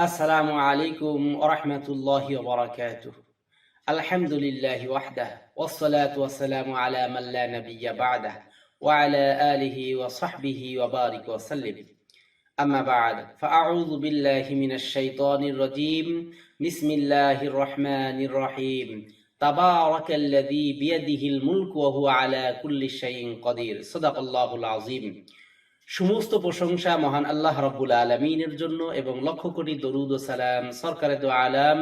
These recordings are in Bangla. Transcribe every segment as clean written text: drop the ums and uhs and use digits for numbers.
আসসালামু আলাইকুম ওয়া রাহমাতুল্লাহি ওয়া বারাকাতুহু। আলহামদুলিল্লাহি ওয়াহদাহু ওয়াসসালাতু ওয়াসসালামু আলা মান লা নাবিয়্যা বা'দাহু ওয়া আলা আলিহি ওয়া সাহবিহি ওয়া বারিক ওয়া সাল্লিম। আম্মা বা'দ, ফাআউযু বিল্লাহি মিনাশ শাইতানির রাজীম। বিসমিল্লাহির রহমানির রহিম। তাবারাকাল্লাযী বিয়াদিহিল মুলকু ওয়া হুয়া আলা কুল্লি শাইইন কাদির। সাদাকাল্লাহুল আযীম। সমস্ত প্রশংসা মহান আল্লাহ রাব্বুল আলামিনের জন্য এবং লক্ষ কোটি দরুদ ও সালাম সরকারে দো আলাম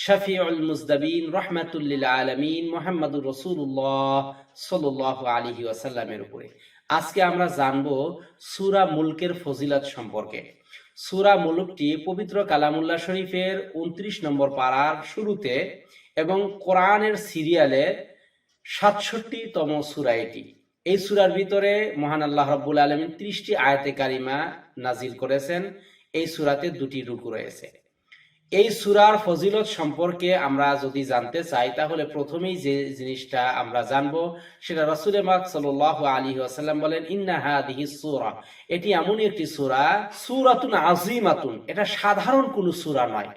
শাফিউল মুজদাবিন রাহমাতুল লিল আলামিন মুহাম্মাদুর রাসূলুল্লাহ সাল্লাল্লাহু আলাইহি ওয়াসাল্লামের উপরে। আজকে আমরা জানব সূরা মুলকের ফজিলত সম্পর্কে। সূরা মুলকটি পবিত্র কালামুল্লাহ শরীফের 29 নম্বর পারার শুরুতে এবং কোরআনের সিরিয়ালের 67তম সূরা এটি। এই সূরার ভিতরে মহান আল্লাহ রাব্বুল আলামিন 30টি আয়াতে কারিমা নাজিল করেছেন। এই সূরাতে 2টি রুকু রয়েছে। এই সূরার ফজিলত সম্পর্কে আমরা যদি জানতে চাই তাহলে প্রথমেই যে জিনিসটা আমরা জানবো সেটা রাসূল পাক সাল্লাল্লাহু আলাইহি ওয়াসাল্লাম বলেন, ইন্না হাদিহিস সূরা, এটি এমন একটি সূরা, সূরাতুন আযীমাতুন, এটা সাধারণ কোনো সূরা নয়,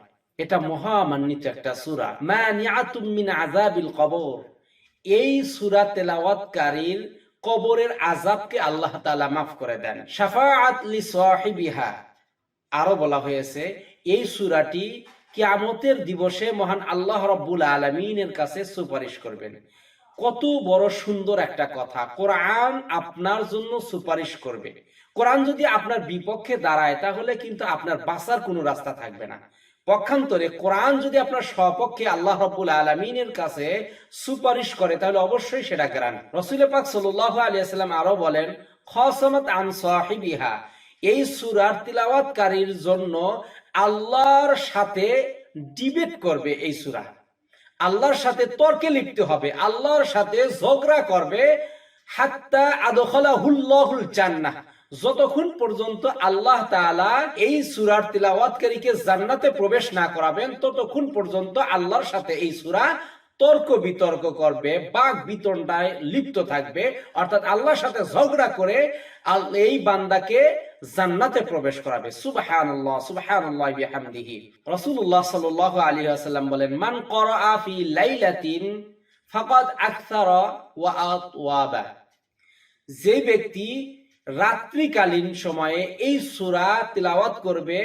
এটা মহামান্বিত একটা সূরা। মানিআতুম মিন আযাবিল কবর, এই সূরা তেলাওয়াতকারীর কবরের আযাবকে আল্লাহ তাআলা মাফ করে দেন। শাফাআত লি সাহিবিহা, আরো বলা হয়েছে এই সূরাটি কিয়ামতের দিবসে মহান আল্লাহ রাব্বুল আলামিনের কাছে সুপারিশ করবেন। কত বড় সুন্দর একটা কথা! কোরআন আপনার জন্য সুপারিশ করবে। কোরআন যদি আপনার বিপক্ষে দাঁড়ায় তাহলে কিন্তু আপনার বাঁচার কোনো রাস্তা থাকবে না। পক্ষান্তরে কোরআন যদি আপনার সপক্ষে আল্লাহ রাব্বুল আলামিনের কাছে সুপারিশ করে তাহলে অবশ্যই সেটা গ্রহণ। রাসূল পাক সাল্লাল্লাহু আলাইহি ওয়াসাল্লাম আরো বলেন, খাসামাত আন সাহিবিহা, এই সূরার তিলাওয়াতকারীর জন্য আল্লাহর সাথে ডিবেট করবে। এই সূরা আল্লাহর সাথে তর্কে লিপ্ত হবে, আল্লাহর সাথে ঝগড়া করবে। হাত্তা আদখালাহুল্লাহুল জান্নাহ, যতক্ষণ পর্যন্ত আল্লাহ তাআলা এই সূরার তিলাওয়াতকারীকে জান্নাতে প্রবেশ না করাবেন ততক্ষণ পর্যন্ত আল্লাহর সাথে এই সূরা তর্ক বিতর্ক করবে, বাক বিতণ্ডায় লিপ্ত থাকবে, অর্থাৎ আল্লাহর সাথে ঝগড়া করে এই বান্দাকে জান্নাতে প্রবেশ করাবে। সুবহানাল্লাহ সুবহানাল্লাহি বিহামদিহি। রাসূলুল্লাহ সাল্লাল্লাহু আলাইহি ওয়াসাল্লাম বলেন, মান ক্বারাআ ফি লাইলাতিন ফাকাদ আকসারা ওয়া আতওয়াবা, যে ব্যক্তি রাত্রিকালীন সময়ে এই সূরা তিলাওয়াত করবে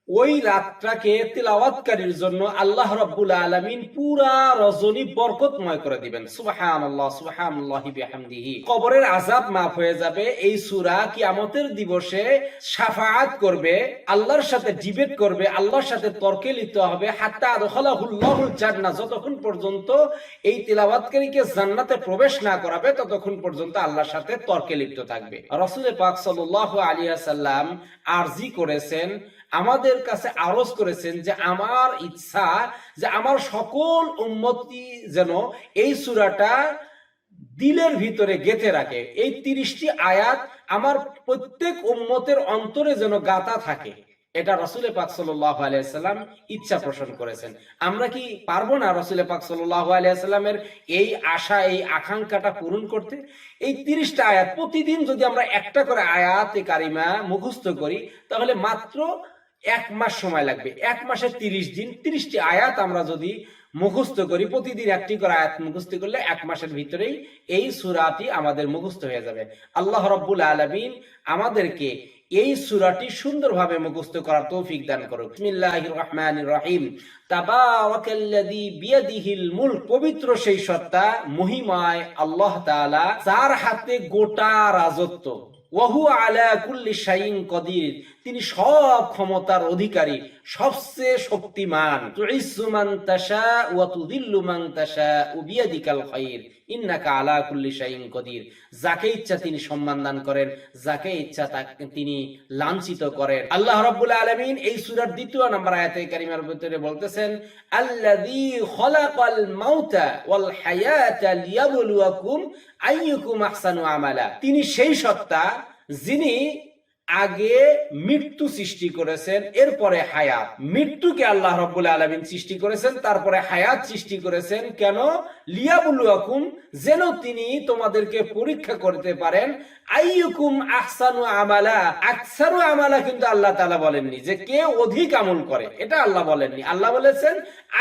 ওই রাতটাকে তিলাওয়াতকারীর জন্য আল্লাহ রাব্বুল আলামিন পুরা রজনী বরকতময় করে দিবেন। সুবহানাল্লাহ সুবহানাল্লাহি বিহামদিহি। কবরের আযাব মাফ হয়ে যাবে। এই সূরা কিয়ামতের দিবসে শাফাআত করবে, আল্লাহর সাথে ডিবেট করবে, আল্লাহর সাথে তর্কে লিপ্ত হবে। হাত্তা আদখালাহুল্লাহুল জান্নাহ, যতক্ষণ পর্যন্ত এই তিলাওয়াতকারীকে জান্নাতে প্রবেশ না করাবে ততক্ষণ পর্যন্ত আল্লাহর সাথে তর্কে লিপ্ত থাকবে। রাসূল পাক সাল্লাল্লাহু আলাইহি ওয়াসাল্লাম আরজি করেছেন, আমাদের কাছে আরজ করেছেন যে আমার ইচ্ছা যে আমার সকল উম্মতি যেন এই সূরাটা দিলের ভিতরে গেঁথে রাখে। এই 30টি আয়াত আমার প্রত্যেক উম্মতের অন্তরে যেন গাঁথা থাকে, এটা রাসূল পাক সাল্লাল্লাহু আলাইহি ওয়াসাল্লাম ইচ্ছা পোষণ করেছেন। আমরা কি পারবো না রাসূল পাক সাল্লাল্লাহু আলাইহি ওয়াসাল্লামের এই আশা, এই আকাঙ্ক্ষাটা পূরণ করতে? এই 30টা আয়াত প্রতিদিন যদি আমরা একটা করে আয়াতে কারিমা মুখস্থ করি তাহলে মাত্র 1 মাস সময় লাগবে। 1 মাসে 30 দিন, 30টি আয়াত আমরা যদি মুখস্থ করি, প্রতিদিন একটি করে আয়াত মুখস্থ করলে 1 মাসের ভিতরেই এই সূরাটি আমাদের মুখস্থ হয়ে যাবে। আল্লাহ রাব্বুল আলামিন আমাদেরকে এই সূরাটি সুন্দরভাবে মুখস্থ করার তৌফিক দান করুন। বিসমিল্লাহির রহমানির রহিম। তাবারাকাল্লাযী বিয়াদিহিল মুলক, পবিত্র সেই সত্তা, মহিমায় আল্লাহ তাআলা, যার হাতে গোটা রাজত্ব। ওয়া হুয়া আলা কুল্লি শাইইন কাদির, তিনি সব ক্ষমতার অধিকারী, সবচেয়ে শক্তিমান। তুইজ্জু মান তাশা ওয়া তুযিল্লু মান তাশা বিয়াদিকাল খায়র ইন্নাকা আলা কুল্লি শাইইন কাদির, যাকে ইচ্ছা তিনি সম্মান দান করেন, যাকে ইচ্ছা তাকে তিনি লাঞ্ছিত করেন। আল্লাহ রাব্বুল আলামিন এই সূরার 2 নম্বর আয়াতে কারিমার ভিতরে বলতেছেন, আল্লাযী খালাকাল মাউতা ওয়াল হায়াতা লিয়াবলুয়াকুম আইয়ুকুম আহসানু আমালা, তিনি সেই সত্তা যিনি আগে মৃত্যু সৃষ্টি করেছেন, এরপরে হায়াত। মৃত্যুকে আল্লাহ রাব্বুল আলামিন সৃষ্টি করেছেন, তারপরে হায়াত সৃষ্টি করেছেন। কেন? লিয়াবলুয়াকুম, যেন তিনি তোমাদেরকে পরীক্ষা করতে পারেন। আইয়ুকুম আহসানু আমালা, আকসারু আমালা কিন্তু আল্লাহ তাআলা বলেননি যে কে অধিক আমল করে, এটা আল্লাহ বলেননি। আল্লাহ বলেছেন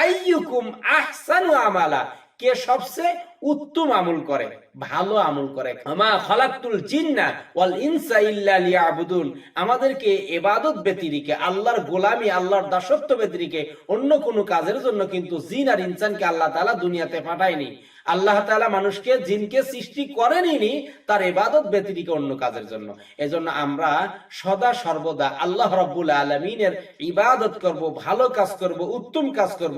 আইয়ুকুম আহসানু আমালা, কে সবচেয়ে উত্তম আমল করে, ভালো আমল করে। আমা খালাকতুল জিন্না ওয়াল ইনসা ইল্লা লিয়াবুদুন, আমাদেরকে ইবাদত ব্যতিরেকে, আল্লাহর গোলামি, আল্লাহর দাসত্ব ব্যতিরেকে অন্য কোনো কাজের জন্য কিন্তু জিন আর ইনসানকে আল্লাহ তাআলা দুনিয়াতে পাঠায়নি। আল্লাহ তাআলা মানুষকে, জিনকে সৃষ্টি করেনই তার ইবাদত ব্যতিরেকে অন্য কাজের জন্য। এজন্য আমরা সদা সর্বদা আল্লাহ রাব্বুল আলামিনের ইবাদত করব, ভালো কাজ করব, উত্তম কাজ করব।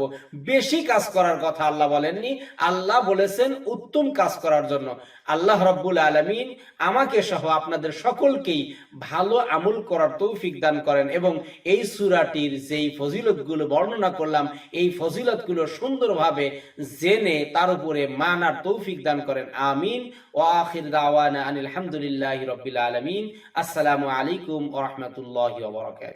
বেশি কাজ করার কথা আল্লাহ বলেননি, আল্লাহ বলেছেন উত্তম কাজ করার জন্য। আল্লাহ রাব্বুল আলামিন আমাকে সহ আপনাদের সকলকেই ভালো আমল করার তৌফিক দান করেন এবং এই সূরাটির যেই ফজিলতগুলো বর্ণনা করলাম, এই ফজিলতগুলো সুন্দরভাবে জেনে তার উপরে মানার তৌফিক দান করেন। আমিন। ওয়া আখির দাওয়ানা আনিল হামদুলিল্লাহি রাব্বিল আলামিন। আসসালামু আলাইকুম ওয়া রাহমাতুল্লাহি ওয়া বারাকাতুহু।